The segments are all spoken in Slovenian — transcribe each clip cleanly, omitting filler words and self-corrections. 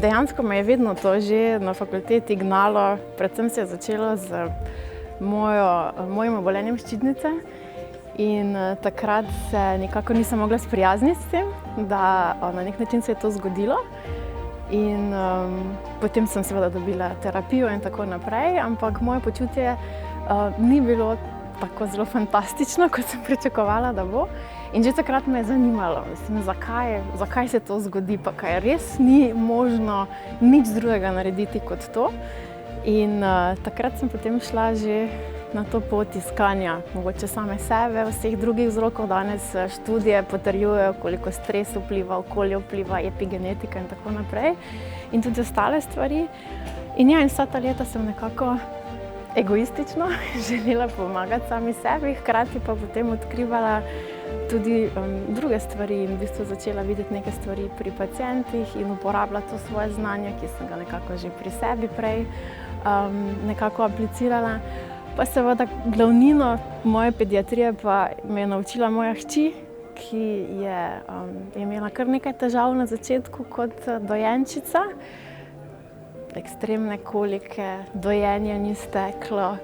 Dejansko me je vedno to že na fakulteti gnalo, predvsem se je začelo z mojim obolenjem ščitnice in takrat se nekako nisem mogla sprijazniti s tem, da na nek način se je to zgodilo. In potem sem seveda dobila terapijo in tako naprej, ampak moje počutje ni bilo tako zelo fantastično, kot sem pričakovala, da bo. In že takrat me je zanimalo, zakaj se to zgodi, pa kaj res ni možno nič drugega narediti kot to. In takrat sem potem šla že na to pot iskanja mogoče same sebe, vseh drugih vzrokov. Danes študije potrjujejo, koliko stres vpliva, okolje vpliva, epigenetika in tako naprej. In tudi ostale stvari. In vsa ta leta sem nekako egoistično želela pomagati sami sebi, hkrati pa potem odkrivala tudi druge stvari in v bistvu začela videti neke stvari pri pacientih in uporabljati to svoje znanje, ki sem ga nekako že pri sebi prej nekako aplicirala. Pa seveda glavnino moje pediatrije pa me je naučila moja hči, ki je imela kar nekaj težav na začetku kot dojenčica. Ekstremne kolike, dojenje ni steklo.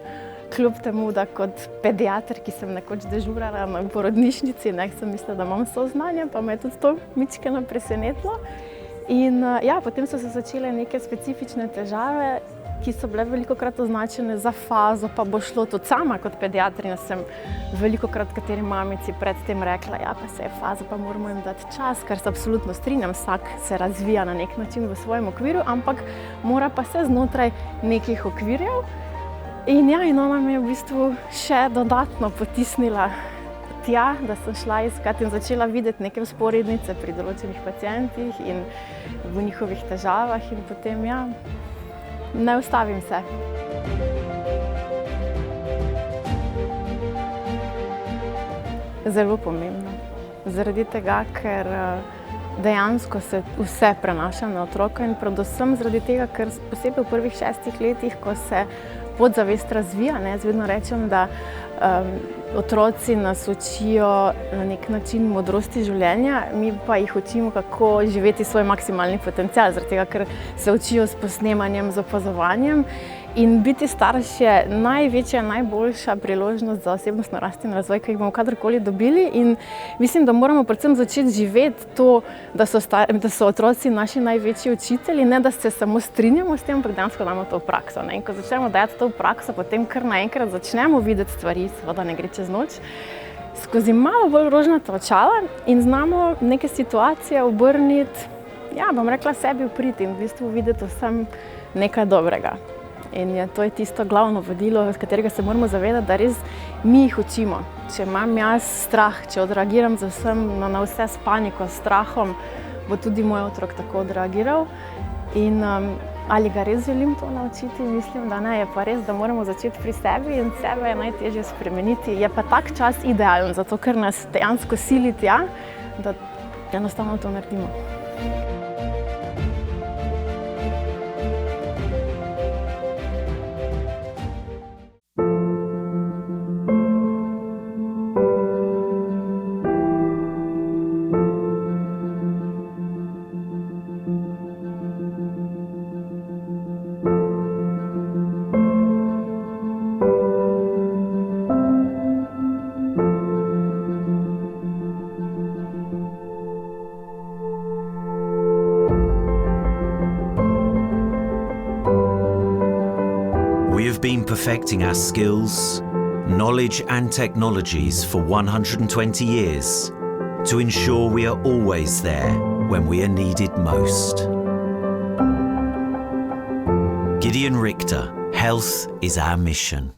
Kljub temu, da kot pediater, ki sem nekoč dežurala na porodnišnici, sem mislila, da imam vso znanje, pa me je tudi to mičkeno presenetilo. In potem so se začele neke specifične težave, ki so bile velikokrat označene za fazo, pa bo šlo tudi sama kot pediatrina. Sem velikokrat kateri mamici predtem rekla, pa se je faza, pa moramo jim dati čas, kar se absolutno strinjam, vsak se razvija na nek način v svojem okviru, ampak mora pa se znotraj nekih okvirjev. In ona me je v bistvu še dodatno potisnila tja, da sem šla iskat in začela videti neke vzporednice pri določenih pacientih in v njihovih težavah in potem ne ustavim se. Zelo pomembno. Zaradi tega, ker dejansko se vse prenaša na otroka in predvsem zaradi tega, ker posebej v prvih 6 letih, ko se podzavest razvija, jaz vedno rečem, da otroci nas učijo na nek način modrosti življenja, mi pa jih učimo, kako živeti svoj maksimalni potencial, zaradi tega, ker se učijo s posnemanjem, z opazovanjem. In biti starš je največja, najboljša priložnost za osebnostno rast in razvoj, ki jih bomo kadarkoli dobili. In mislim, da moramo predvsem začeti živeti to, da so otroci naši največji učitelji, ne da se samo strinjamo s tem, ampak dejansko damo to v prakso. In ko začnemo dajati to v prakso, potem kar naenkrat začnemo videti stvari, seveda ne gre čez noč, skozi malo bolj rožnata očala in znamo neke situacije obrniti, bom rekla, sebi v prid in v bistvu videti vsem nekaj dobrega. In to je tisto glavno vodilo, z katerega se moramo zavedati, da res mi jih učimo. Če imam jaz strah, če odreagiram na vse s paniko, s strahom, bo tudi moj otrok tako odreagiral. In ali ga res želim to naučiti? Mislim, da ne. Je pa res, da moramo začeti pri sebi in sebe je najtežje spremeniti. Je pa tak čas idealen, zato ker nas dejansko sili tja, da enostavno to naredimo. We have been perfecting our skills, knowledge and technologies for 120 years to ensure we are always there when we are needed most. Gideon Richter, health is our mission.